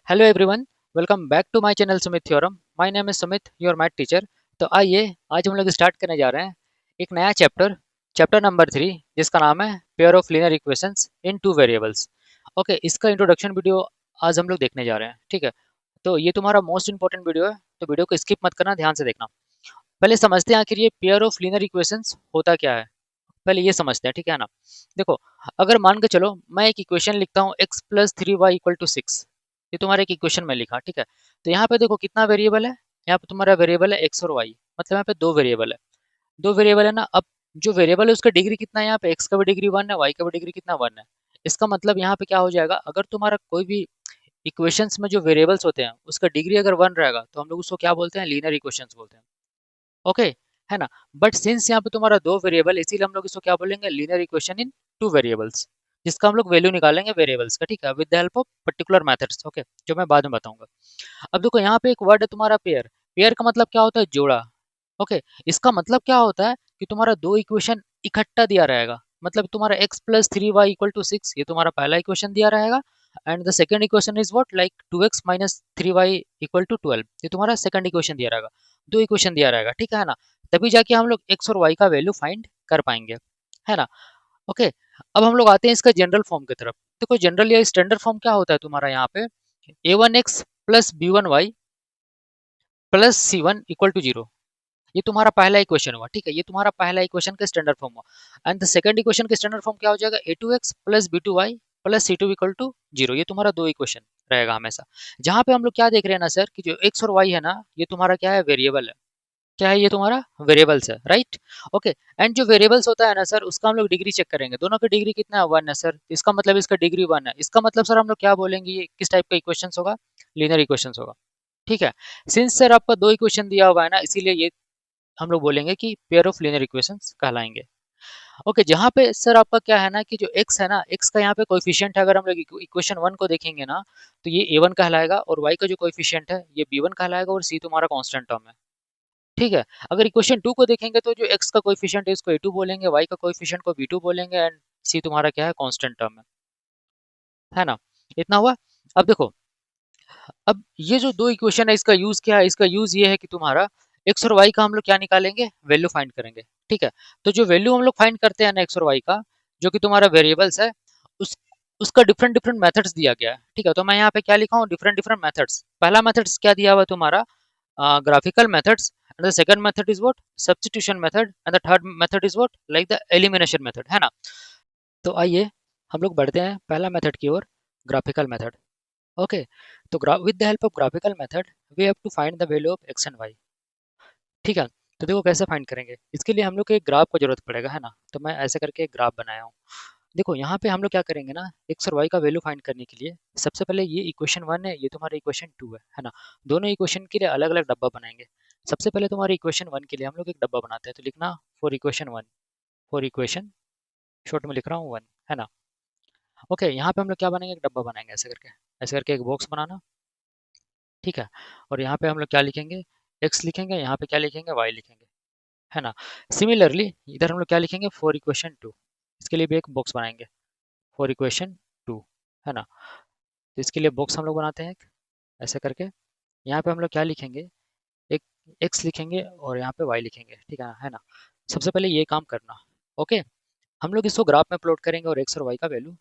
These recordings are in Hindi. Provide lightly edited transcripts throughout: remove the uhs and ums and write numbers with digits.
Hello everyone, welcome back to my channel Sumit theorem. My name is Sumit, your math teacher. तो आइए आज हम लोग स्टार्ट करने जा रहे हैं एक नया चैप्टर, चैप्टर नंबर 3, जिसका नाम है pair of linear equations in two variables. Okay, इसका इंट्रोडक्शन वीडियो आज हम लोग देखने जा रहे हैं। ठीक है, तो ये तुम्हारा मोस्ट इंपॉर्टेंट वीडियो है, तो वीडियो को स्किप मत करना, ध्यान से देखना। पहले समझते हैं आखिर ये पेयर ऑफ लीनियर इक्वेशंस होता क्या है। पहले ये समझते हैं, ठीक है ना। देखो, अगर मान के चलो मैं एक इक्वेशन लिखता हूँ x plus three Y equal to six. ये तुम्हारा एक इक्वेशन में लिखा, ठीक है। तो यहाँ पे देखो कितना वेरिएबल है। यहाँ पे तुम्हारा वेरिएबल है x और y, मतलब यहाँ पे दो वेरिएबल है। दो वेरिएबल है ना। अब जो वेरिएबल है उसका डिग्री कितना है, यहाँ पे x का भी डिग्री 1 है, y का भी डिग्री कितना 1 है। इसका मतलब यहाँ पे क्या हो जाएगा, अगर तुम्हारा कोई भी इक्वेशंस में जो वेरिएबल्स होते हैं उसका डिग्री अगर 1 रहेगा तो हम लोग उसको क्या बोलते हैं, लीनियर इक्वेशंस बोलते हैं। ओके, है ना। बट सिंस यहाँ पे तुम्हारा दो वेरिएबल, इसीलिए हम लोग इसको क्या बोलेंगे, linear equation in two variables, जिसका हम लोग वैल्यू निकालेंगे वेरिएबल्स का, ठीक है, with the help of particular methods. Okay, जो मैं बाद में बताऊंगा। अब देखो यहाँ पे एक वर्ड है तुम्हारा पेयर। पेयर का मतलब क्या होता है, जोड़ा। ओके, इसका मतलब क्या होता है कि तुम्हारा दो इक्वेशन इकट्ठा दिया रहेगा। मतलब तुम्हारा x plus three Y equal to six, ये तुम्हारा पहला इक्वेशन दिया रहेगा। And the second equation is what, like two x minus three Y equal to 12, ये तुम्हारा सेकंड इक्वेशन दिया रहेगा। दो इक्वेशन दिया रहेगा, ठीक है ना। तभी जाके हम लोग x और y का वैल्यू फाइंड कर पाएंगे, है ना। ओके, अब हम लोग आते हैं इसका जनरल फॉर्म की तरफ। देखो जनरल या स्टैंडर्ड फॉर्म क्या होता है तुम्हारा, यहाँ पे A one X plus B one Y plus C one equal to zero. ये तुम्हारा पहला इक्वेशन हुआ, ठीक है। ये तुम्हारा पहला इक्वेशन का स्टैंडर्ड फॉर्म हुआ। एंड द सेकंड इक्वेशन का स्टैंडर्ड फॉर्म क्या हो जाएगा, A two X plus B two Y plus C two equal to zero. ये तुम्हारा दो इक्वेशन रहेगा हमेशा। जहां पे हम लोग क्या देख रहे हैं ना सर, कि जो एक्स और वाई है ना, ये तुम्हारा क्या है, वेरिएबल है। क्या है, ये तुम्हारा वेरिएबल्स है, राइट। ओके, एंड जो वेरिएबल्स होता है ना सर, उसका हम लोग डिग्री चेक करेंगे। दोनों की डिग्री कितना है, 1 है सर। इसका मतलब इसका डिग्री 1 है। इसका मतलब सर हम लोग क्या बोलेंगे, ये किस टाइप का इक्वेशन होगा, लीनियर इक्वेशन होगा, ठीक है। सिंस सर आपका दो इक्वेशन दिया हुआ है ना, इसीलिए ये हम लोग बोलेंगे कि पेयर ऑफ लीनियर इक्वेशंस कहलाएंगे। ओके, जहाँ पे सर आपका क्या है ना, कि जो x है ना, x का यहाँ पे कोएफिशिएंट है। अगर हम लोग इक्वेशन वन को देखेंगे ना, तो ये a1 कहलाएगा, और y का जो कोएफिशिएंट है ये b1 कहलाएगा, और c तुम्हारा कांस्टेंट टर्म है, ठीक है। अगर इक्वेशन टू को देखेंगे तो जो x का कोएफिशिएंट है इसको a2 बोलेंगे, y का कोएफिशिएंट को b2 बोलेंगे, एंड c तुम्हारा क्या है, कांस्टेंट टर्म है ना। इतना हुआ। अब देखो, अब ये जो दो इक्वेशन है इसका यूज क्या है, इसका यूज ये है कि तुम्हारा एक्स और वाई का हम लोग क्या निकालेंगे, वैल्यू फाइंड करेंगे, ठीक है। तो जो वैल्यू हम लोग फाइंड करते हैं ना एक्स और वाई का, जो कि तुम्हारा वेरिएबल्स है, उस उसका डिफरेंट डिफरेंट मेथड्स दिया गया है, ठीक है। तो मैं यहाँ पे क्या लिखा हूँ, डिफरेंट डिफरेंट मेथड्स। पहला मेथड्स क्या दिया हुआ है तुम्हारा, graphical methods. And the second method is what, substitution method. And the third method is what, like the elimination method, है ना। तो आइए हम लोग बढ़ते हैं पहला मेथड की ओर, ग्राफिकल मेथड। ओके, तो with the help of graphical method we have to find the value of x and y, ठीक है। तो देखो कैसे फाइंड करेंगे, इसके लिए हम लोग को एक ग्राफ की जरूरत पड़ेगा, है ना। तो मैं ऐसे करके एक ग्राफ बनाया हूँ। देखो यहाँ पे हम लोग क्या करेंगे ना, एक्स और वाई का वैल्यू फाइंड करने के लिए सबसे पहले ये इक्वेशन वन है, ये तुम्हारा इक्वेशन टू है ना। दोनों इक्वेशन के लिए अलग अलग डब्बा बनाएंगे। सबसे पहले तुम्हारे इक्वेशन वन के लिए हम लोग एक डब्बा बनाते हैं, तो लिखना for equation one, for equation, short में लिख रहा हूँ वन, है ना। ओके, यहाँ पे हम लोग क्या बनाएंगे, एक डब्बा बनाएंगे ऐसे करके एक बॉक्स बनाना, ठीक है। और यहाँ पे हम लोग क्या लिखेंगे, एक्स लिखेंगे, यहाँ पे क्या लिखेंगे, वाई लिखेंगे, है ना। सिमिलरली इधर हम लोग क्या लिखेंगे, फॉर इक्वेशन टू। इसके लिए भी एक बॉक्स बनाएंगे, फॉर इक्वेशन टू, है ना। तो इसके लिए बॉक्स हम लोग बनाते हैं एक, ऐसे करके। यहाँ पे हम लोग क्या लिखेंगे, एक एक्स लिखेंगे और यहाँ पे वाई लिखेंगे, ठीक है ना। सबसे पहले ये काम करना। ओके, हम लोग इसको ग्राफ में प्लॉट करेंगे और एक्स और वाई का वैल्यू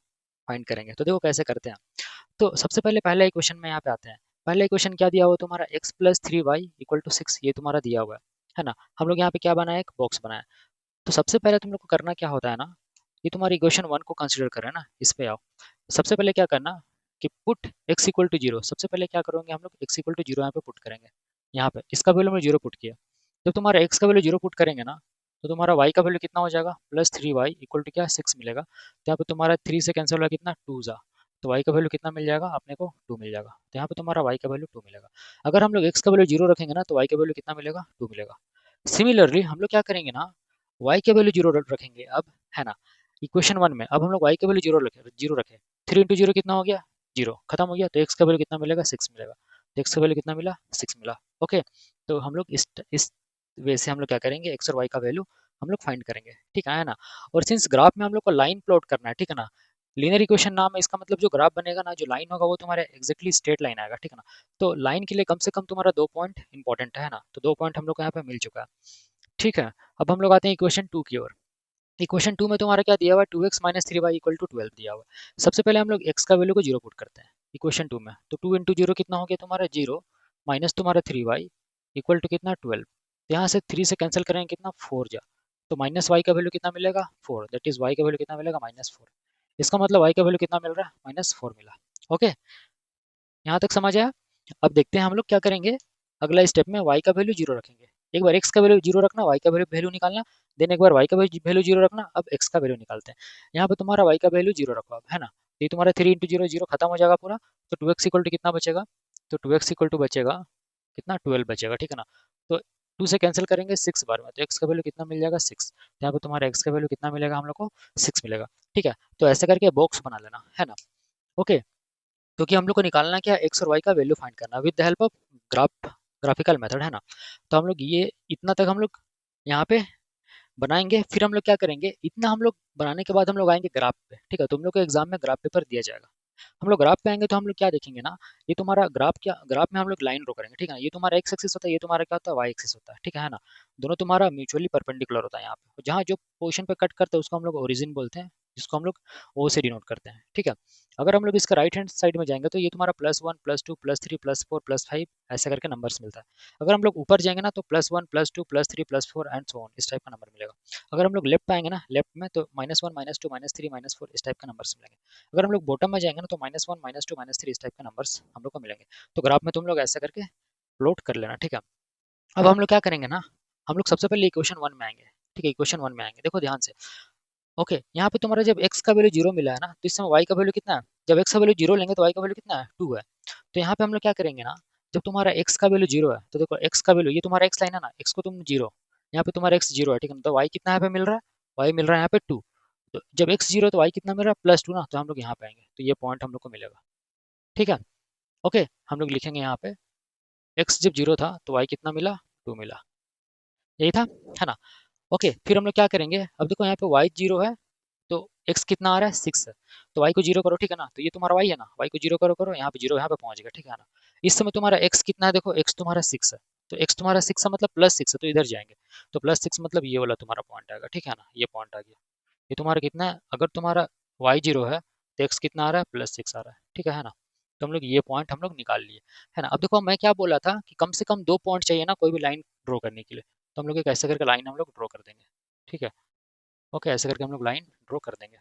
फाइंड करेंगे। तो देखो कैसे करते हैं। तो सबसे पहले पहला इक्वेशन में यहाँ पे आते हैं। पहला इक्वेशन क्या दिया हुआ है तुम्हारा, x plus three Y equal to six, ये तुम्हारा दिया हुआ है ना। हम लोग यहाँ पे क्या बनाया, एक बॉक्स बनाया। तो सबसे पहले तुम लोग को करना क्या होता है ना, ये तुम्हारी इक्वेशन वन को कंसिडर करें ना, इस पे आओ। सबसे पहले क्या करना कि put x equal to zero. सबसे पहले क्या करोगे, हम लोग x इक्वल टू जीरो यहाँ पे पुट करेंगे। यहाँ पे इसका वैल्यू हमने जीरो पुट किया। जब तुम्हारा x का वैल्यू जीरो पुट करेंगे ना, तो तुम्हारा y का वैल्यू कितना हो जाएगा, plus three Y equal to क्या, सिक्स मिलेगा। तो यहाँ पे तुम्हारा थ्री से कैंसिल होगा कितना, टू जा। तो y का वैल्यू कितना मिल जाएगा अपने को, टू मिल जाएगा। तो यहाँ पे तुम्हारा y का वैल्यू टू मिलेगा। अगर हम लोग x का वैल्यू जीरो रखेंगे ना, तो y का वैल्यू कितना मिलेगा, टू मिलेगा। सिमिलरली हम लोग क्या करेंगे ना, y के वैल्यू जीरो रखेंगे अब, है ना। इक्वेशन वन में अब हम लोग y के वैल्यू जीरो रखे। थ्री इंटू जीरो कितना हो गया, जीरो, खत्म हो गया। तो x का वैल्यू कितना मिलेगा, सिक्स मिलेगा। तो x का वैल्यू कितना मिला, सिक्स मिला। ओके, तो हम लोग इस वे से हम लोग क्या करेंगे, एक्स और वाई का वैल्यू हम लोग फाइंड करेंगे, ठीक है ना। और सिंस ग्राफ में हम लोग को लाइन प्लॉट करना है, ठीक है ना, लीनियर इक्वेशन नाम है इसका मतलब जो ग्राफ बनेगा ना, जो लाइन होगा वो तुम्हारे एग्जैक्टली स्ट्रेट लाइन आएगा, ठीक है ना। तो लाइन के लिए कम से कम तुम्हारा 2 पॉइंट इंपॉर्टेंट है ना, तो 2 पॉइंट हम लोग को यहाँ पे मिल चुका है, ठीक है। अब हम लोग आते हैं इक्वेशन 2 की ओर। इक्वेशन 2 में तुम्हारा क्या दिया हुआ है, 2x - 3y इक्वल टू 12 दिया हुआ है। सबसे पहले हम लोग x का वैल्यू को जीरो पुट करते हैं इक्वेशन 2 में, तो 2 इंटू जीरो कितना हो गया तुम्हारा 0, माइनस तुम्हारा 3y इक्वल टू कितना 12। यहाँ से 3 से कैंसिल करेंगे कितना 4 जा, तो माइनस वाई का वैल्यू कितना मिलेगा 4, दैट इज वाई का वैल्यू कितना मिलेगा -4। इसका मतलब वाई का वैल्यू कितना मिल रहा है -4 मिला। ओके, यहाँ तक समझ आया। अब देखते हैं हम लोग क्या करेंगे, अगला स्टेप में y का वैल्यू जीरो रखेंगे। एक बार x का वैल्यू जीरो रखना, y का वैल्यू निकालना, देन एक बार y का वैल्यू जीरो रखना, अब x का वैल्यू निकालते हैं। यहाँ पे तुम्हारा y का वैल्यू जीरो रखो अब, है ना। तो ये तुम्हारा 3 इंटू जीरो जीरो खत्म हो जाएगा पूरा, तो 2x इक्वल टू कितना बचेगा, तो 2x इक्वल टू बचेगा कितना 12 बचेगा, ठीक है ना। तो 2 से कैंसिल करेंगे 6 बार में, तो x का वैल्यू कितना मिल जाएगा 6। यहाँ पे तुम्हारा x का वैल्यू कितना मिलेगा हम लोग को 6 मिलेगा, ठीक है। तो ऐसे करके बॉक्स बना लेना, है ना। ओके, क्योंकि हम लोग को निकालना क्या, एक्स और वाई का वैल्यू फाइंड करना with the help of graphical method, है ना। तो हम लोग ये इतना तक हम लोग यहाँ पे बनाएंगे, फिर हम लोग क्या करेंगे, इतना हम लोग बनाने के बाद हम लोग आएंगे ग्राफ पे, ठीक है। तुम लोग को एग्जाम में ग्राफ पेपर दिया जाएगा। हम लोग ग्राफ पे आएंगे तो हम लोग क्या देखेंगे ना, ये तुम्हारा ग्राफ, क्या ग्राफ में हम लोग लाइन ड्रॉ करेंगे, ठीक है ना। ये तुम्हारा एक्स एक्सिस होता है, ये तुम्हारा क्या होता है वाई एक्सिस होता है, ठीक है ना। दोनों तुम्हारा म्यूचुअली परपेंडिकुलर होता है यहाँ पे, जहाँ जो पोर्शन पे कट करते हैं उसको हम लोग ओरिजिन बोलते हैं, जिसको हम लोग ओ से डिनोट करते हैं, ठीक है। अगर हम लोग इसका राइट हैंड साइड में जाएंगे तो ये तुम्हारा +1 +2 +3 +4 +5 ऐसे करके नंबर्स मिलता है। अगर हम लोग ऊपर जाएंगे ना तो +1 +2 +3 +4 एंड सो ऑन इस टाइप का नंबर मिलेगा। अगर हम लोग लेफ्ट पे आएंगे ना, लेफ्ट में, तो -1 -2 -3 -4 इस टाइप का नंबर्स मिलेंगे। अगर हम लोग बॉटम में जाएंगे ना तो -1 -2 -3 इस टाइप के नंबर्स हम लोग को मिलेंगे। तो ग्राफ में तुम लोग ऐसा करके प्लॉट कर लेना, ठीक है। अब हम लोग क्या करेंगे ना, हम लोग सबसे पहले इक्वेशन 1 में आएंगे, ठीक है। इक्वेशन 1 में आएंगे, देखो ध्यान से। ओके, यहाँ पे तुम्हारा जब x का वैल्यू जीरो मिला है ना, तो इस समय y का वैल्यू कितना है, जब x का वैल्यू जीरो लेंगे तो y का वैल्यू कितना है 2 है। तो यहाँ पे हम लोग क्या करेंगे ना, जब तुम्हारा x का वैल्यू जीरो है तो देखो x का वैल्यू, ये तुम्हारा x लाइन है ना, x को तुम जीरो, यहाँ पे तुम्हारा x जीरो है, ठीक है ना। तो y कितना यहाँ पे मिल रहा है, y मिल रहा है यहाँ पे 2। तो जब x जीरो तो y कितना मिल रहा है +2 ना, तो हम लोग यहाँ पे आएंगे तो ये पॉइंट हम लोग को मिलेगा, ठीक है। ओके, हम लोग लिखेंगे यहाँ पे x जब जीरो था तो y कितना मिला 2 मिला, यही था, है ना। ओके, फिर हम लोग क्या करेंगे, अब देखो यहाँ पे y जीरो है तो x कितना आ रहा है 6 है, तो y को जीरो करो, ठीक है ना। तो ये तुम्हारा y है ना, y को जीरो करो करो, यहाँ पे जीरो यहाँ पे पहुंच गया, ठीक है ना। इस समय तुम्हारा x कितना है, देखो x तुम्हारा 6 है, तो x तुम्हारा 6 है मतलब +6 है, तो इधर जाएंगे, तो +6 मतलब ये वाला तुम्हारा पॉइंट आएगा, ठीक है ना। ये पॉइंट आ गया, ये तुम्हारा कितना है, अगर तुम्हारा y जीरो है तो x कितना आ रहा है +6 आ रहा है, ठीक है ना। तो हम लोग ये पॉइंट हम लोग निकाल लिए, है ना। अब देखो मैं क्या बोला था कि कम से कम 2 पॉइंट चाहिए ना कोई भी लाइन ड्रॉ करने के लिए, तो हम लोग एक ऐसे करके लाइन हम लोग ड्रॉ कर देंगे, ठीक है। ओके, ऐसे करके हम लोग लाइन ड्रॉ कर देंगे।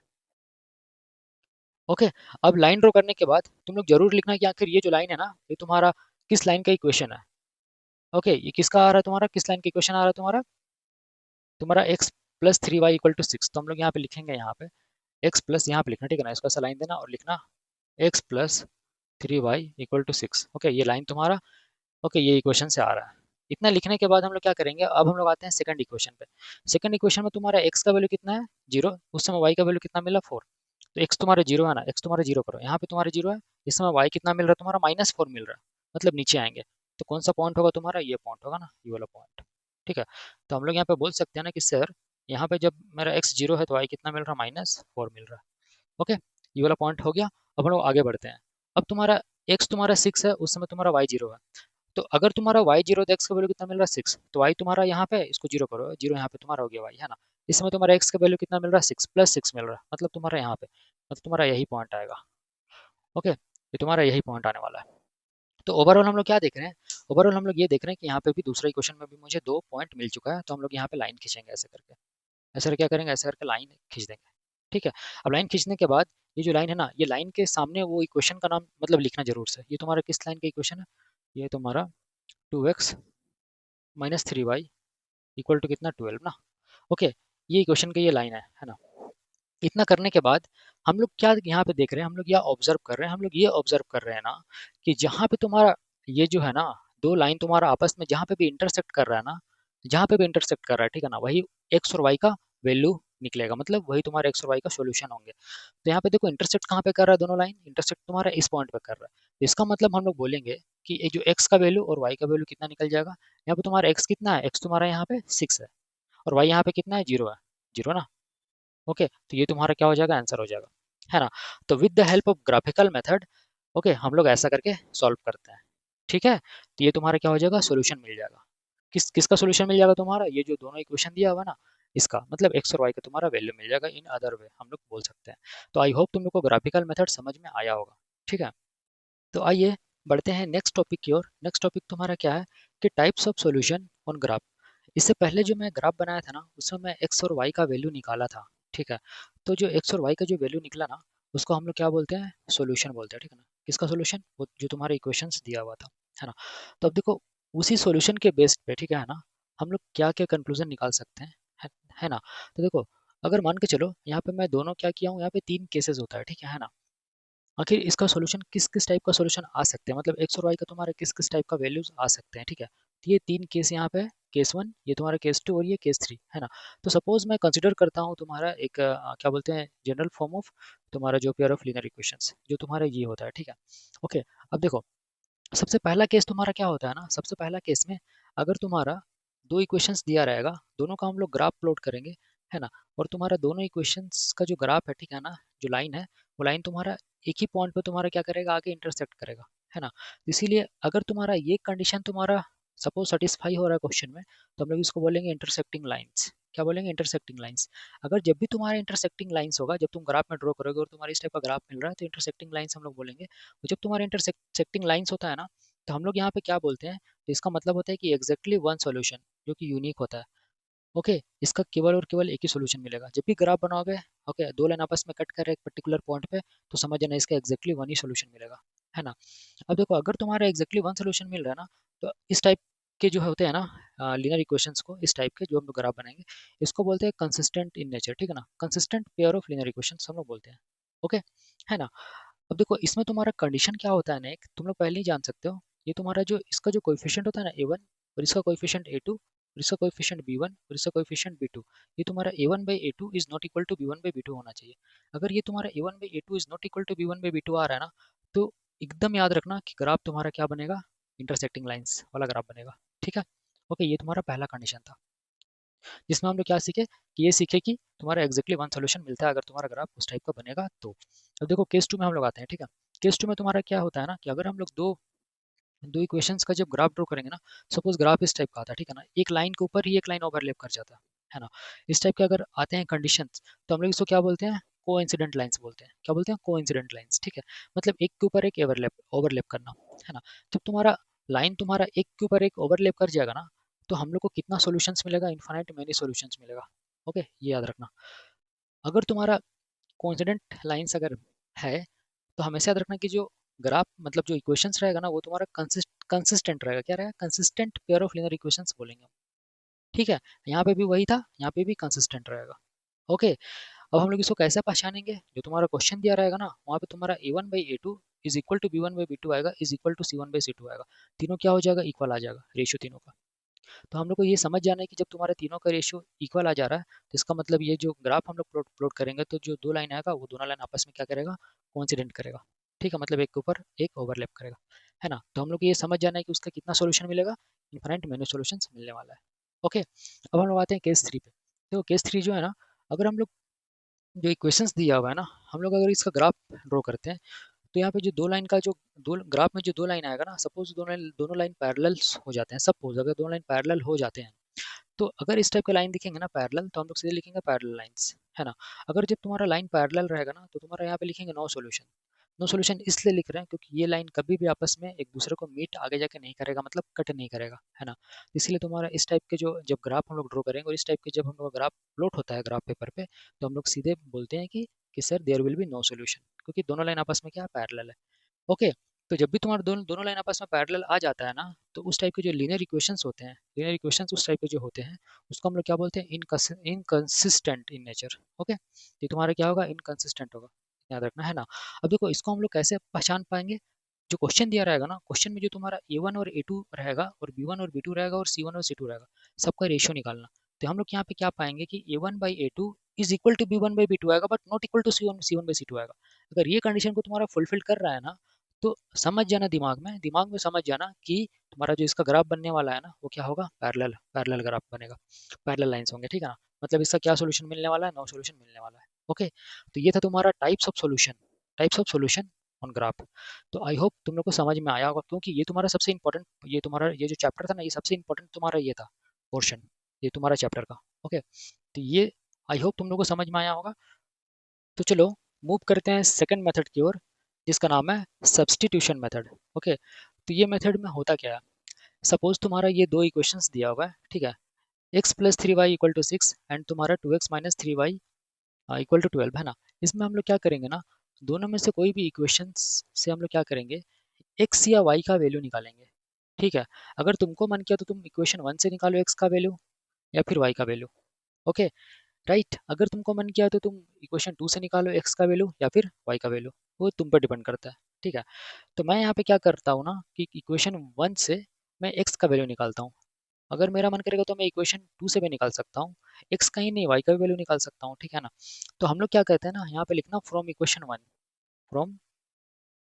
ओके, अब लाइन ड्रॉ करने के बाद तुम लोग जरूर लिखना कि आखिर ये जो लाइन है ना, ये तुम्हारा किस लाइन का इक्वेशन है। ओके, ये किसका आ रहा है तुम्हारा, किस लाइन का इक्वेशन आ रहा है तुम्हारा, तुम्हारा x + 3y = 6। तो हम लोग यहाँ पे लिखेंगे, यहाँ पे x प्लस यहाँ पे लिखना, ठीक है ना, इसको ऐसा लाइन देना और लिखना x + 3y = 6। ओके, ये लाइन तुम्हारा, ओके, ये इक्वेशन से आ रहा है। इतना लिखने के बाद हम लोग क्या करेंगे, अब हम लोग आते हैं सेकंड इक्वेशन पे। सेकंड इक्वेशन में तुम्हारा x का वैल्यू कितना है जीरो, उस समय y का वैल्यू कितना मिला 4। तो x तुम्हारा जीरो है ना, x तुम्हारा जीरो करो, यहाँ पे तुम्हारा जीरो है, इस समय y कितना मिल रहा है तुम्हारा -4 मिल रहा है, मतलब नीचे आएंगे। तो कौन सा पॉइंट होगा तुम्हारा, ये पॉइंट होगा ना, ये वाला पॉइंट, ठीक है। तो हम लोग यहाँ पे बोल सकते हैं ना कि सर यहाँ पे जब मेरा x जीरो है तो y कितना मिल रहा है -4 मिल रहा है। ओके, ये वाला पॉइंट हो गया। अब हम लोग आगे बढ़ते हैं। अब तुम्हारा x तुम्हारा 6 है, उस समय तुम्हारा y जीरो है। तो अगर तुम्हारा y जीरो, तो x का वैल्यू कितना मिल रहा है 6, तो y तुम्हारा यहाँ पे, इसको जीरो करो, जीरो यहाँ पे तुम्हारा हो गया y, है ना। इस समय तुम्हारा x का वैल्यू कितना मिल रहा है 6 +6 मिल रहा है, मतलब तुम्हारा यहाँ पे, मतलब तुम्हारा यही पॉइंट आएगा। ओके, ये तुम्हारा यही पॉइंट आने वाला है। तो ओवरऑल हम लोग क्या देख रहे हैं, ओवरऑल हम लोग ये देख रहे हैं कि यहाँ पे भी दूसरा इक्वेशन में भी मुझे 2 पॉइंट मिल चुका है, तो हम लोग यहाँ पे लाइन खींचेंगे ऐसे करके, ऐसे करके क्या करेंगे, ऐसे करके लाइन खींच देंगे, ठीक है। अब लाइन खींचने के बाद ये जो लाइन है ना, ये लाइन के सामने वो इक्वेशन का नाम मतलब लिखना जरूर से, ये तुम्हारा किस लाइन का इक्वेशन है, ये तुम्हारा 2x - 3y = कितना 12 ना। ओके, ये इक्वेशन की ये लाइन है ना। इतना करने के बाद हम लोग क्या यहाँ पे देख रहे हैं, हम लोग यह ऑब्जर्व कर रहे हैं, हम लोग ये ऑब्जर्व कर रहे हैं ना कि जहाँ पे तुम्हारा ये जो है ना, दो लाइन तुम्हारा आपस में जहाँ पे भी इंटरसेक्ट कर रहा है ना, जहाँ पे भी इंटरसेक्ट कर रहा है, ठीक है ना, वही एक्स और वाई का वैल्यू निकलेगा, मतलब वही तुम्हारा एक्स और वाई का सॉल्यूशन होंगे। तो यहाँ पे देखो इंटरसेक्ट कहाँ पे कर रहा है, दोनों लाइन इंटरसेक्ट तुम्हारा इस पॉइंट पे कर रहा है। तो इसका मतलब हम लोग बोलेंगे कि ये जो एक्स का वैल्यू और वाई का वैल्यू कितना निकल जाएगा, यहाँ पे तुम्हारा एक्स कितना है, एक्स तुम्हारा यहाँ पे 6 है, और वाई यहाँ पे कितना है, जीरो है, जीरो ना। ओके, तो ये तुम्हारा क्या हो जाएगा, आंसर हो जाएगा, है ना। तो with the help of graphical method, okay, हम लोग ऐसा करके सॉल्व करते हैं। ठीक है, तो ये तुम्हारा क्या हो जाएगा, सोल्यूशन मिल जाएगा। किसका सोल्यूशन मिल जाएगा तुम्हारा, ये जो दोनों इक्वेशन दिया हुआ ना, इसका मतलब एक्स और वाई का तुम्हारा वैल्यू मिल जाएगा इन अदर वे, हम लोग बोल सकते हैं। तो आई होप तुम लोग को ग्राफिकल मेथड समझ में आया होगा। ठीक है, तो आइए बढ़ते हैं नेक्स्ट टॉपिक की ओर। नेक्स्ट टॉपिक तुम्हारा क्या है कि types of solution on graph. इससे पहले जो मैं ग्राफ बनाया था ना, उसमें मैं एक्स और वाई का वैल्यू निकाला था। ठीक है, तो जो एक्स और वाई का जो वैल्यू निकला ना, उसको हम लोग क्या बोलते हैं, सॉल्यूशन बोलते हैं। ठीक है ना, किसका सॉल्यूशन, वो जो तुम्हारे इक्वेशंस दिया हुआ था, है ना। तो अब देखो, उसी सॉल्यूशन के बेस पे, ठीक है ना, हम लोग क्या क्या कंक्लूजन निकाल सकते हैं, है ना। तो देखो, अगर मान के चलो यहाँ पे मैं दोनों क्या किया हूँ, यहाँ पे तीन केसेस होता है, ठीक है ना। आखिर इसका सॉल्यूशन किस किस टाइप का सॉल्यूशन आ सकते हैं, मतलब एक्स और वाई का तुम्हारे किस किस टाइप का वैल्यूज आ सकते हैं। ठीक है, तो ये तीन केस यहाँ पे, केस वन, ये तुम्हारा केस टू, और ये केस थ्री, है ना। तो सपोज मैं कंसिडर करता हूँ तुम्हारा एक क्या बोलते हैं, जनरल फॉर्म ऑफ तुम्हारा जो पेयर ऑफ लीनियर इक्वेशंस, जो तुम्हारा ये होता है। ठीक है, ओके। अब देखो, सबसे पहला केस तुम्हारा क्या होता है ना, सबसे पहला केस में अगर तुम्हारा दो इक्वेशंस दिया रहेगा, दोनों का हम लोग ग्राफ प्लॉट करेंगे, है ना। और तुम्हारा दोनों इक्वेशंस का जो ग्राफ है, ठीक है ना, जो लाइन है, वो लाइन तुम्हारा एक ही पॉइंट पे तुम्हारा क्या करेगा, आगे इंटरसेक्ट करेगा, है ना। इसीलिए अगर तुम्हारा ये कंडीशन तुम्हारा सपोज सेटिस्फाई हो रहा है क्वेश्चन में, तो हम लोग इसको बोलेंगे इंटरसेक्टिंग लाइंस। क्या बोलेंगे, इंटरसेक्टिंग लाइंस। अगर जब भी तुम्हारा इंटरसेक्टिंग लाइंस होगा, जब तुम ग्राफ में ड्रॉ करोगे और तुम्हारा इस टाइप का ग्राफ मिल रहा है, तो इंटरसेक्टिंग लाइंस हम लोग बोलेंगे। और जब तुम्हारा इंटरसेक्टिंग लाइंस होता है ना, तो हम लोग यहाँ पे क्या बोलते हैं, तो इसका मतलब होता है कि एग्जैक्टली वन सॉल्यूशन, जो कि यूनिक होता है। ओके, इसका केवल और केवल एक ही सॉल्यूशन मिलेगा। जब भी ग्राफ बनाओगे, ओके, दो लाइन आपस में कट कर रहे हैं एक पर्टिकुलर पॉइंट पे, तो समझ जाना इसका एग्जैक्टली वन ही सॉल्यूशन मिलेगा, है ना। अब देखो, अगर तुम्हारा एग्जैक्टली वन सॉल्यूशन मिल रहा है ना, तो इस टाइप के जो होते हैं ना लीनियर इक्वेशंस को, इस टाइप के जो हम लोग ग्राफ बनाएंगे, इसको बोलते हैं कंसिस्टेंट इन नेचर। ठीक है ना, consistent pair of linear equations हम लोग बोलते हैं। ओके, है ना। अब देखो, इसमें तुम्हारा कंडीशन क्या होता है ना, एक तुम लोग पहले ही जान सकते हो, ये तुम्हारा जो इसका जो कोएफिशिएंट होता है ना A1, और इसका कोएफिशिएंट A2, और इसका कोएफिशिएंट B1, और इसका कोएफिशिएंट B2, ये तुम्हारा A1/A2 is not equal to B1/B2 होना चाहिए। अगर ये तुम्हारा A1/A2 is not equal to B1/B2 आ रहा है ना, तो एकदम याद रखना कि ग्राफ तुम्हारा क्या बनेगा, इंटरसेक्टिंग लाइंस वाला ग्राफ बनेगा। ठीक है, ओके, ये तुम्हारा पहला कंडीशन था, जिसमें हम लोग क्या सीखे, कि ये सीखे कि तुम्हारा एग्जैक्टली वन सोल्यूशन मिलता है अगर तुम्हारा ग्राफ उस टाइप का बनेगा तो। अब देखो, केस टू में हम लोग आते हैं। ठीक है, केस टू में तुम्हारा क्या होता है ना, कि अगर हम लोग दो दो इक्वेशंस का जब ग्राफ ड्रॉ करेंगे ना, सपोज ग्राफ इस टाइप का आता है, ठीक है ना, एक लाइन के ऊपर ही एक लाइन ओवरलैप कर जाता है ना। इस टाइप के अगर आते हैं कंडीशंस, तो हम लोग इसको क्या बोलते हैं, को इंसिडेंट लाइन्स बोलते हैं। क्या बोलते हैं, को इंसिडेंट लाइन्स। ठीक है, मतलब एक के ऊपर एक ओवरलैप ओवरलैप करना, है ना। जब तुम्हारा लाइन तुम्हारा एक के ऊपर एक ओवरलैप कर जाएगा ना, तो हम लोग को कितना सॉल्यूशंस मिलेगा, इनफाइनाइट मेनी सॉल्यूशंस मिलेगा। ओके, ये याद रखना। अगर तुम्हारा कोइंसिडेंट लाइंस अगर है, तो हमेशा याद रखना कि जो ग्राफ मतलब जो इक्वेशंस रहेगा ना, वो तुम्हारा कंसिस्टेंट रहेगा। क्या रहेगा, consistent pair of linear equations बोलेंगे हम। ठीक है, यहाँ पे भी वही था, यहाँ पे भी कंसिस्टेंट रहेगा। ओके, अब हम लोग इसको कैसे पहचानेंगे, जो तुम्हारा क्वेश्चन दिया रहेगा ना, वहाँ पे तुम्हारा A1/A2 is equal to B1/B2 आएगा, इज इक्वल टू C1/C2 आएगा। तीनों क्या हो जाएगा, इक्वल आ जाएगा, रेशियो तीनों का। तो हम लोग को ये समझ जाना है कि जब तुम्हारे तीनों का रेशियो इक्वल आ जा रहा है, तो इसका मतलब ये जो ग्राफ हम लोग प्लॉट प्लॉट करेंगे, तो जो दो लाइन आएगा, वो दोनों लाइन आपस में क्या करेगा, कोइंसिडेंट करेगा। ठीक है, मतलब एक के ऊपर एक ओवरलैप करेगा, है ना। तो हम लोग को ये समझ जाना है कि उसका कितना सोल्यूशन मिलेगा, इनफाइनाइट मेनी सोल्यूशन मिलने वाला है। ओके, अब हम लोग आते हैं केस थ्री पे। देखो, केस थ्री जो है ना, अगर हम लोग जो इक्वेशंस दिया हुआ है ना, हम लोग अगर इसका ग्राफ ड्रॉ करते हैं, तो यहाँ पे जो दो लाइन का जो दो ग्राफ में जो दो लाइन आएगा ना, सपोज दोनों लाइन पैरेलल हो जाते हैं, सपोज अगर दोनों लाइन पैरेलल हो जाते हैं, तो अगर इस टाइप के लाइन दिखेंगे ना पैरेलल, तो हम लोग सीधे लिखेंगे पैरेलल लाइंस, है ना। अगर जब तुम्हारा लाइन पैरेलल रहेगा ना, तो तुम्हारा यहाँ पे लिखेंगे नो सॉल्यूशन। नो सॉल्यूशन इसलिए लिख रहे हैं क्योंकि ये लाइन कभी भी आपस में एक दूसरे को मीट आगे जाके नहीं करेगा, मतलब कट नहीं करेगा, है ना। इसीलिए तुम्हारा इस टाइप के जो जब ग्राफ हम लोग ड्रॉ करेंगे, और इस टाइप के जब हम लोग ग्राफ प्लॉट होता है ग्राफ पेपर पे, तो हम लोग सीधे बोलते हैं कि sir there will be no solution, क्योंकि दोनों लाइन आपस में क्या पैरेलल है। ओके, तो जब भी तुम्हारे दोनों दोनों लाइन आपस में पैरेलल आ जाता है ना, तो उस टाइप के जो लीनियर इक्वेशंस होते हैं, लीनियर इक्वेशंस उस टाइप के जो होते हैं, उसको हम लोग क्या बोलते हैं, इनकंसिस्टेंट इन नेचर। ओके, ये तुम्हारा क्या होगा, इनकंसिस्टेंट होगा, याद रखना, है ना। अब देखो, इसको हम लोग कैसे पहचान पाएंगे, जो क्वेश्चन दिया रहेगा ना, क्वेश्चन में जो तुम्हारा A1 और A2 रहेगा, और B1 और B2 रहेगा, और C1 और C2 रहेगा, सबका रेशियो निकालना। तो हम लोग यहाँ पे क्या पाएंगे कि A1/A2 is equal to B1/B2 आएगा, but not equal to C1/C2 आएगा। अगर ये कंडीशन को तुम्हारा फुलफिल कर रहा है ना, तो समझ जाना, दिमाग में समझ जाना कि तुम्हारा जो इसका ग्राफ बनने वाला है ना, वो क्या होगा, पैरेलल पैरेलल ग्राफ बनेगा, पैरेलल लाइंस होंगे। ठीक है ना, मतलब इसका क्या सोल्यूशन मिलने वाला है, नो सोल्यूशन मिलने वाला है। ओके, तो ये था तुम्हारा types of solution on graph. तो आई होप तुम लोग को समझ में आया होगा, क्योंकि ये तुम्हारा सबसे इंपॉर्टेंट, ये तुम्हारा ये जो चैप्टर था ना, ये सबसे इंपॉर्टेंट तुम्हारा ये था पोर्शन, ये तुम्हारा चैप्टर का। ओके, तो ये आई होप तुम लोग को समझ में आया होगा। तो चलो मूव करते हैं सेकंड मेथड की ओर, जिसका नाम है सब्स्टिट्यूशन मेथड। ओके, तो ये मेथड में होता क्या है, सपोज तुम्हारा ये दो इक्वेशंस दिया हुआ है, ठीक है, x plus three Y equal to six and तुम्हारा two x minus three Y equal to 12 है ना। इसमें हम लोग क्या करेंगे ना, दोनों में से कोई भी इक्वेशंस से हम लोग क्या करेंगे, x या y का वैल्यू निकालेंगे। ठीक है, अगर तुमको मन किया तो तुम इक्वेशन वन से निकालो x का वैल्यू या फिर y का वैल्यू। ओके, राइट, अगर तुमको मन किया तो तुम इक्वेशन टू से निकालो x का वैल्यू या फिर y का वैल्यू, वो तुम पर डिपेंड करता है। ठीक है, तो मैं यहाँ पे क्या करता हूँ ना कि इक्वेशन वन से मैं x का वैल्यू निकालता हूँ। अगर मेरा मन करेगा तो मैं इक्वेशन टू से भी निकाल सकता हूँ, x का ही नहीं y का भी वैल्यू निकाल सकता हूँ। ठीक है ना, तो हम लोग क्या कहते हैं ना, यहाँ पे लिखना from equation one, from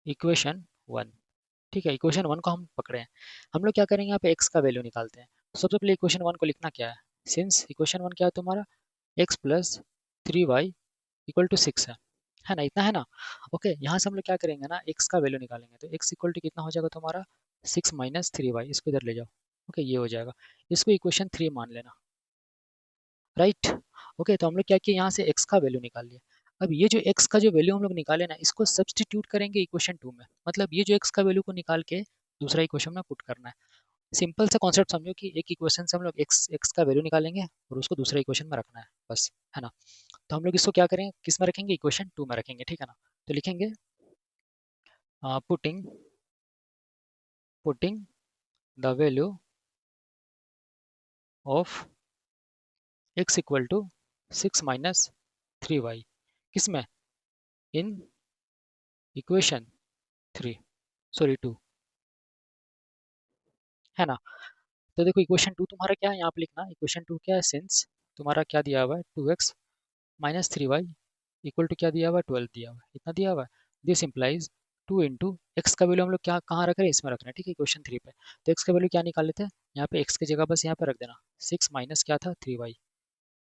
equation one. ठीक है, इक्वेशन वन को हम पकड़े हैं, हम लोग क्या करेंगे यहाँ पे x का वैल्यू निकालते हैं। तो सबसे पहले इक्वेशन वन को लिखना क्या है, सिंस इक्वेशन वन क्या है तुम्हारा, x plus three Y equal to six है ना, इतना है ना। ओके, यहाँ से हम लोग क्या करेंगे ना, x का वैल्यू निकालेंगे, तो x इक्वल टू कितना हो जाएगा तुम्हारा, सिक्स माइनस थ्री वाई, इसको इधर ले जाओ। ओके, ये हो जाएगा, इसको इक्वेशन थ्री मान लेना, राइट। ओके, तो हम लोग क्या किए, यहाँ से x का वैल्यू निकाल लिया। अब ये जो x का जो वैल्यू हम लोग निकाले ना, इसको सब्सटीट्यूट करेंगे इक्वेशन टू में, मतलब ये जो x का वैल्यू को निकाल के दूसरा इक्वेशन में पुट करना है। सिंपल सा कॉन्सेप्ट समझो कि एक इक्वेशन से हम लोग x का वैल्यू निकालेंगे और उसको दूसरे इक्वेशन में रखना है, बस, है ना। तो हम लोग इसको क्या करेंगे, किस में रखेंगे, इक्वेशन टू में रखेंगे, ठीक है ना। तो लिखेंगे putting putting the value of x equal to six minus three y, किस में, in equation three, sorry two, है ना। तो देखो इक्वेशन टू तुम्हारा क्या है, यहाँ पे लिखना इक्वेशन टू क्या है, सिंस तुम्हारा क्या दिया हुआ है, two x minus three Y equal to क्या दिया हुआ है, 12 दिया हुआ है, इतना दिया हुआ है। This implies two into x का वैल्यू हम लोग क्या कहाँ रख रहे हैं, इसमें रख रहे हैं, ठीक है, इक्वेशन थ्री पे। तो एक्स का वैल्यू क्या निकाल लेते हैं, यहाँ पे एक्स की जगह बस यहाँ पे रख देना, सिक्स माइनस क्या था, थ्री वाई।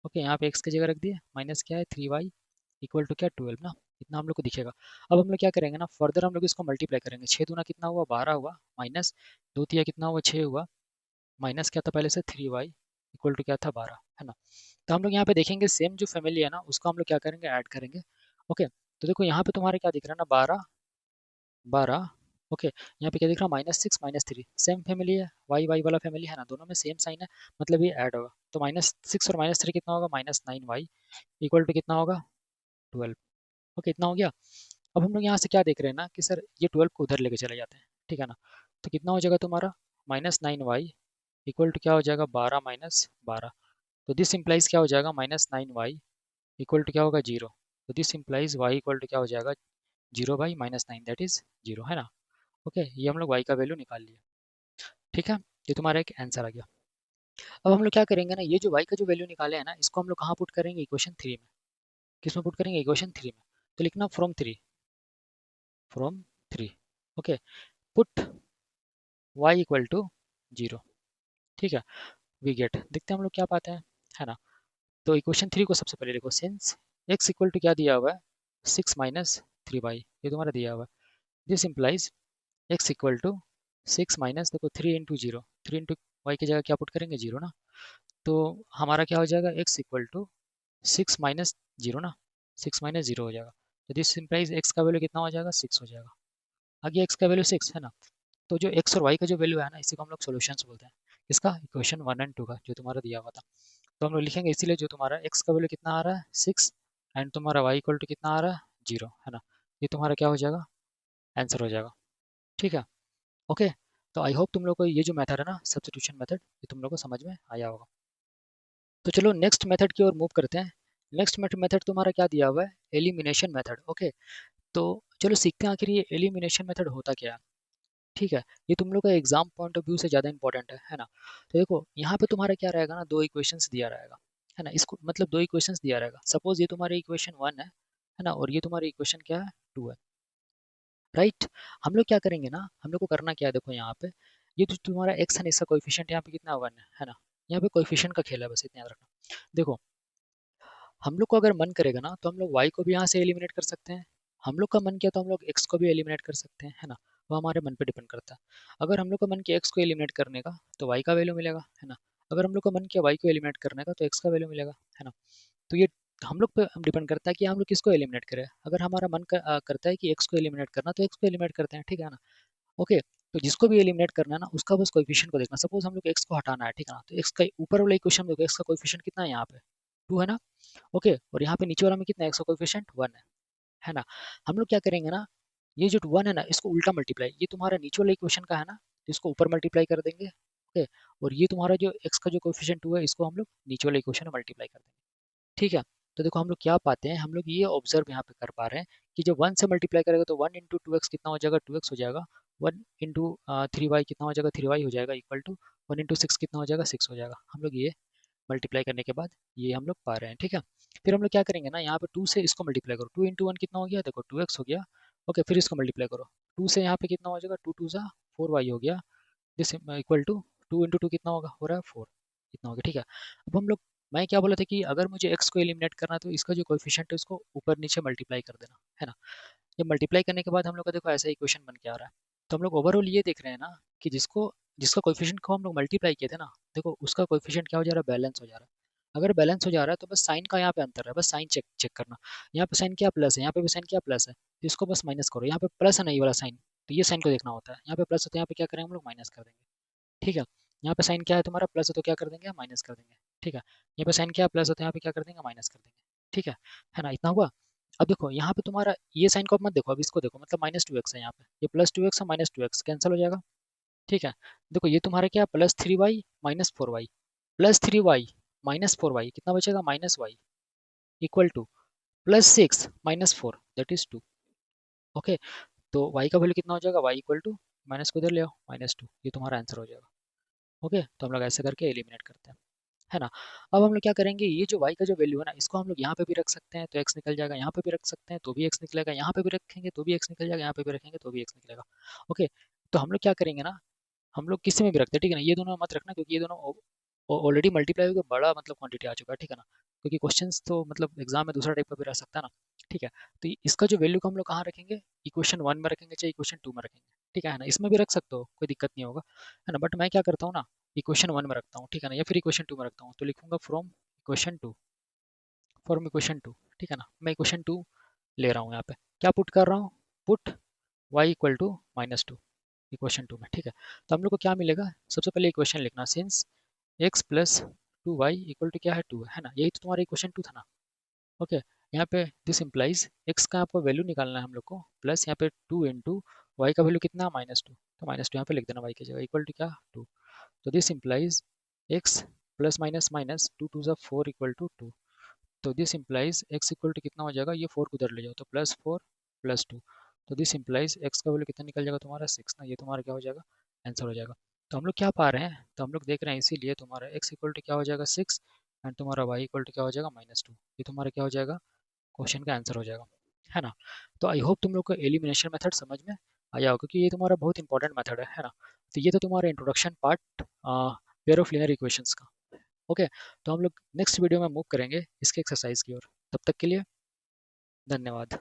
ओके, यहाँ पे एक्स की जगह रख दिए, माइनस क्या है, थ्री वाई इक्वल टू क्या, 12 ना, इतना हम लोग को दिखेगा। अब हम लोग क्या करेंगे ना, फर्दर हम लोग इसको मल्टीप्लाई करेंगे, छः दूना कितना हुआ, 12 हुआ, माइनस दो तिया कितना हुआ, छः हुआ, माइनस क्या था पहले से, थ्री वाई इक्वल टू क्या था, 12, है ना। तो हम लोग यहाँ पे देखेंगे सेम जो फैमिली है ना, उसको हम लोग क्या करेंगे, ऐड करेंगे। ओके, तो देखो यहाँ पे तुम्हारे क्या दिख रहा है ना, बारह बारह। ओके, यहाँ पे क्या दिख रहा है, minus six minus three, same family है, वाई वाई वाला फैमिली है ना, दोनों में सेम साइन है, मतलब ये ऐड होगा। तो माइनस सिक्स और माइनस थ्री कितना होगा, minus nine y equal to कितना होगा, 12। ओके, इतना हो गया। अब हम लोग यहाँ से क्या देख रहे हैं ना कि सर ये 12 को उधर लेके चले जाते हैं, ठीक है ना। तो कितना हो जाएगा तुम्हारा, minus nine y equal to क्या हो जाएगा, बारह माइनस बारह। तो दिस इम्प्लाइज क्या हो जाएगा, minus nine y equal to क्या होगा, जीरो। तो this implies y equal to क्या हो जाएगा, zero by minus nine, that is zero, है ना। ओके, ये हम लोग वाई का वैल्यू निकाल लिया, ठीक है, ये तुम्हारा एक आंसर आ गया। अब हम लोग क्या करेंगे ना, ये जो वाई का जो वैल्यू निकाले हैं ना, इसको हम लोग कहाँ पुट करेंगे, इक्वेशन थ्री में। किस में पुट करेंगे, इक्वेशन थ्री में। तो लिखना from three, from three. Okay, put y equal to zero, ठीक है, वी गेट, देखते हैं हम लोग क्या पाते हैं, है ना। तो इक्वेशन थ्री को सबसे पहले लिखो, सिंस एक्स इक्वल टू क्या दिया हुआ है, सिक्स माइनस थ्री वाई, ये तुम्हारा दिया हुआ है। This implies x equal to six minus, देखो three into zero, three into y की जगह क्या पुट करेंगे, जीरो ना। तो हमारा क्या हो जाएगा, x equal to six minus zero ना, सिक्स माइनस जीरो हो जाएगा। तो दिस इम्प्लाइज एक्स का वैल्यू कितना हो जाएगा, सिक्स हो जाएगा। आगे एक्स का वैल्यू सिक्स है ना, तो जो एक्स और वाई का जो वैल्यू है ना, इसी को हम लोग सोल्यूशंस बोलते हैं, इसका इक्वेशन वन एंड टू का जो तुम्हारा दिया हुआ था। तो हम लोग लिखेंगे इसीलिए, जो तुम्हारा एक्स का वैल्यू कितना आ रहा है, सिक्स, एंड तुम्हारा वाई इक्वल टू कितना आ रहा है, जीरो, है ना। ये तुम्हारा क्या हो जाएगा, आंसर हो जाएगा, ठीक है। ओके, तो आई होप तुम लोग को ये जो मेथड है ना, सब्स्टिट्यूशन मेथड, ये तुम लोग को समझ में आया होगा। तो चलो नेक्स्ट मेथड की ओर मूव करते हैं। नेक्स्ट मेथड तुम्हारा क्या दिया हुआ है, एलिमिनेशन मेथड। ओके, तो चलो सीखते हैं आखिर ये एलिमिनेशन मेथड होता क्या है। ठीक है, ये तुम लोग का एग्जाम पॉइंट ऑफ व्यू से ज़्यादा इंपॉर्टेंट है ना। तो देखो यहाँ पे तुम्हारा क्या रहेगा ना, दो इक्वेशंस दिया रहेगा, है ना, इसको मतलब दो इक्वेशंस दिया रहेगा, सपोज ये तुम्हारी इक्वेशन वन है ना, और ये तुम्हारी इक्वेशन क्या है, टू है, राइट। हम लोग क्या करेंगे ना, हम लोग को करना क्या है, देखो यहाँ पे ये जो तुम्हारा एक्स है ना, इसका कोएफिशिएंट यहाँ पे कितना वन है ना। यहाँ पे कोएफिशिएंट का खेल है, बस इतना याद रखना। देखो हम लोग को अगर मन करेगा ना तो हम लोग y को भी यहाँ से एलिमिनेट कर सकते हैं। हम लोग का मन किया तो हम लोग x को भी एलिमिनेट कर सकते हैं, है ना। वो हमारे मन पे डिपेंड करता है। अगर हम लोग का मन किया x को एलिमिनेट करने का तो y का वैल्यू मिलेगा, है ना। अगर हम लोग का मन किया y को एलिमिनेट करने का तो x का वैल्यू मिलेगा, है ना। तो ये हम लोग पे डिपेंड करता है कि हम लोग किसको एलिमिनेट करें। अगर हमारा मन करता है कि x को एलिमिनेट करना तो x को एलिमिनेट करते हैं, ठीक है ना। ओके, तो जिसको भी एलिमिनेट करना है ना उसका बस कोएफिशिएंट को देखना। सपोज हम लोग x को हटाना है, ठीक है ना, तो x का ऊपर वाला इक्वेशन देखो, x का कोएफिशिएंट कितना है यहाँ पे, 2 है ना। ओके, और यहाँ पे नीचे वाला में कितना है, x का कोएफिशिएंट 1 है ना। हम लोग क्या करेंगे ना, ये जो 1 है ना इसको उल्टा मल्टीप्लाई, ये तुम्हारा नीचे वाला इक्वेशन का है ना, तो इसको ऊपर मल्टीप्लाई कर देंगे। ओके, और ये तुम्हारा जो x का जो कोएफिशिएंट 2 है इसको हम लोग नीचे वाले इक्वेशन में मल्टीप्लाई कर देंगे, ठीक है। तो देखो हम लोग क्या पाते हैं, हम लोग ये ऑब्जर्व यहाँ पे कर पा रहे हैं कि जब 1 से मल्टीप्लाई करेगा तो 1 इंटू 2x कितना हो जाएगा, 2x हो जाएगा। 1 इंटू 3y कितना हो जाएगा, 3y हो जाएगा, इक्वल टू 1 इंटू 6 कितना हो जाएगा, 6 हो जाएगा। हम लोग ये मल्टीप्लाई करने के बाद ये हम लोग पा रहे हैं, ठीक है। फिर हम लोग क्या करेंगे ना, यहाँ पे 2 से इसको मल्टीप्लाई करो, 2 इंटू 1 कितना हो गया, देखो 2x हो गया। ओके, फिर इसको मल्टीप्लाई करो, 2 से यहाँ पे कितना हो जाएगा, 2 2 सा 4y हो गया, दिस इक्वल टू 2 इंटू 2 कितना होगा, हो रहा है 4, कितना हो गया, ठीक है। अब हम लोग, मैं क्या बोला था कि अगर मुझे x को एलिमिनेट करना है तो इसका जो कोएफिशिएंट है उसको ऊपर नीचे मल्टीप्लाई कर देना, है ना। ये मल्टीप्लाई करने के बाद हम लोग का देखो ऐसा इक्वेशन बन के आ रहा है। तो हम लोग ओवरऑल ये देख रहे हैं ना कि जिसका कोएफिशिएंट को हम लोग मल्टीप्लाई किए थे ना, देखो उसका कोएफिशिएंट क्या हो जा रहा है, बैलेंस हो जा रहा है। अगर बैलेंस हो जा रहा है तो बस साइन का यहाँ पे अंतर है, बस साइन चेक चेक करना। यहाँ पे साइन क्या प्लस है, यहाँ पे भी साइन क्या प्लस है, तो इसको बस माइनस करो। यहाँ पे प्लस है ना ये वाला साइन, तो ये साइन को देखना होता है। यहाँ पे प्लस है तो यहाँ पे क्या करेंगे हम लोग, माइनस कर देंगे, ठीक है। यहाँ पे साइन क्या है तुम्हारा, प्लस है तो क्या कर देंगे, माइनस कर देंगे, ठीक है। यहाँ पे साइन क्या है, प्लस है तो यहाँ पे क्या कर देंगे, माइनस कर देंगे, ठीक है ना, इतना हुआ। अब देखो यहाँ पे तुम्हारा ये साइन को अब मत देखो, अब इसको देखो, मतलब -2x है यहाँ पे, ये +2x है, -2x कैंसिल हो जाएगा, ठीक है। देखो ये तुम्हारा क्या, +3y -4y, +3y -4y कितना बचेगा, -y equal to +6 -4 that is 2। Okay, तो y का वैल्यू कितना हो जाएगा, y इक्वल टू, माइनस को इधर ले आओ, -2, ये तुम्हारा आंसर हो जाएगा। ओके, तो हम लोग ऐसे करके एलिमिनेट करते हैं, है ना। अब हम लोग क्या करेंगे, ये जो y का जो वैल्यू है ना इसको हम लोग यहाँ पे भी रख सकते हैं तो x निकल जाएगा, यहाँ पे भी रख सकते हैं तो भी x निकलेगा, यहाँ पे भी रखेंगे तो भी x निकल जाएगा, यहाँ पे भी रखेंगे तो भी x निकलेगा। ओके, तो हम लोग क्या करेंगे ना, हम लोग किसी में भी रखते हैं, ठीक है ना। ये दोनों मत रखना क्योंकि ये दोनों ऑलरेडी मल्टीप्लाई होकर बड़ा मतलब क्वांटिटी आ चुका है, ठीक है ना। क्योंकि क्वेश्चंस तो मतलब एग्जाम में दूसरा टाइप का भी रह सकता है ना, ठीक है। तो इसका जो वैल्यू को हम लोग कहाँ रखेंगे, इक्वेशन 1 में रखेंगे चाहे इक्वेशन 2 में रखेंगे, ठीक है ना। इसमें भी रख सकते हो, कोई दिक्कत नहीं होगा, है ना। बट मैं क्या करता हूँ ना, इक्वेशन 1 में रखता हूँ, ठीक है ना, या फिर इक्वेशन 2 में रखता हूँ, तो लिखूंगा फ्रॉम इक्वेशन 2, ठीक है ना। मैं इक्वेशन 2 ले रहा हूँ, यहाँ पे क्या पुट कर रहा हूँ, put y equal to -2 equation 2 में, ठीक है। तो हम लोग को क्या मिलेगा, सबसे पहले इक्वेशन लिखना, since x plus 2y equal to क्या है, 2 है ना, यही तो तुम्हारा इक्वेशन 2 था ना। ओके, यहाँ पे दिस इम्प्लाइज x का आपको वैल्यू निकालना है हम लोग को, प्लस यहाँ पे 2 इंटू वाई का वैल्यू कितना, -2, तो -2 यहाँ पे लिख देना y की जगह, इक्वल टू क्या, 2। तो this implies x plus minus minus 2 2 4 equal to 2। तो this implies x equal to कितना हो जाएगा, ये 4 को उधर ले जाओ तो +4 +2। तो दिस इम्प्लाइज x का वैल्यू कितना निकल जाएगा तुम्हारा, 6 ना, ये तुम्हारा क्या हो जाएगा, आंसर हो जाएगा। तो हम लोग क्या पा रहे हैं, तो हम लोग देख रहे हैं इसीलिए तुम्हारा x इक्वल टू क्या हो जाएगा, 6, एंड तुम्हारा y इक्वल टू क्या हो जाएगा, -2। ये तुम्हारा क्या हो जाएगा, क्वेश्चन का आंसर हो जाएगा, है ना। तो आई होप तुम लोग को एलिमिनेशन मेथड समझ में आया हो, क्योंकि ये तुम्हारा बहुत इंपॉर्टेंट मेथड है ना। तो ये तो तुम्हारा introduction part pair of linear equations का। ओके, तो हम लोग नेक्स्ट वीडियो में मूव करेंगे इसके एक्सरसाइज की ओर। तब तक के लिए धन्यवाद।